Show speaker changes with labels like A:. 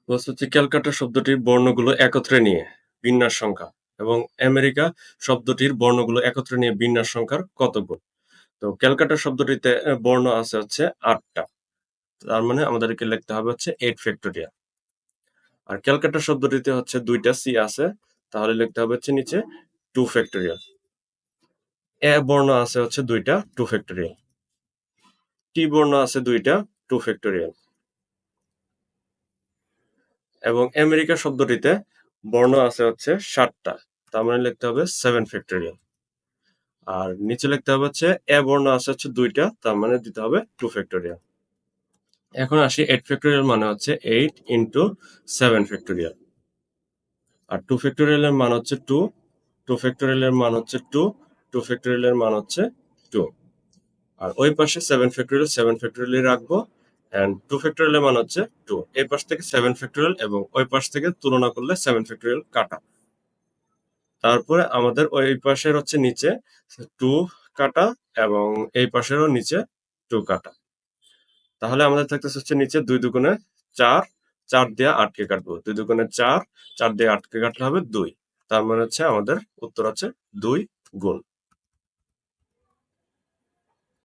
A: বলছে হচ্ছে ক্যালকাটা শব্দটির বর্ণগুলো একত্রে নিয়ে বিন্যাস সংখ্যা এবং আমেরিকা শব্দটির বর্ণগুলো একত্রে নিয়ে বিন্যাস সংখ্যার কত গুণ? তো ক্যালকাটা শব্দটিতে বর্ণ আছে হচ্ছে ৮টা। তার মানে আমাদেরকে লিখতে হবে হচ্ছে 8 ফ্যাক্টোরিয়াল। আর ক্যালকাটা শব্দটিতে হচ্ছে ২টা সি আছে, তাহলে লিখতে হবে হচ্ছে নিচে 2 ফ্যাক্টোরিয়াল। এ বর্ণ আছে হচ্ছে ২টা 2 ফ্যাক্টোরিয়াল। টি বর্ণ আছে ২টা 2 ফ্যাক্টোরিয়াল। এবং আমেরিকা শব্দটিতে বর্ণ আছে হচ্ছে ৭টা, তার মানে লিখতে হবে 7 ফ্যাক্টোরিয়াল। আর নিচে লিখতে হবে হচ্ছে এ বর্ণ আছে হচ্ছে ২টা, তার মানে দিতে হবে 2 ফ্যাক্টোরিয়াল। এখন আসি 8 ফ্যাক্টোরিয়াল মানে হচ্ছে 8 ইন্টু 7 ফ্যাক্টোরিয়াল। আর 2 ফ্যাক্টোরিয়াল এর মান হচ্ছে 2, 2 ফ্যাক্টোরিয়াল এর মান হচ্ছে 2, 2 ফ্যাক্টোরিয়াল এর মান হচ্ছে 2। আর ওই পাশে 7 ফ্যাক্টোরিয়াল 7 ফ্যাক্টোরিয়াল রাখবো, এন্ড 2 ফ্যাক্টোরিয়াল এর মান হচ্ছে 2। এই পাশ থেকে 7 ফ্যাক্টোরিয়াল এবং ওই পাশ থেকে তুলনা করলে 7 ফ্যাক্টোরিয়াল কাটা। তারপরে আমাদের ওই পাশের হচ্ছে নিচে 2 কাটা এবং এই পাশেরও নিচে 2 কাটা। তাহলে আমাদের থাকতেছে হচ্ছে নিচে 2 দুগুণে 4, 4 দিয়ে 8 কে কাটবো। 2 দুগুণে 4, 4 দিয়ে 8 কে কাটলে হবে 2। তার মানে হচ্ছে আমাদের উত্তর হচ্ছে 2 গুণ।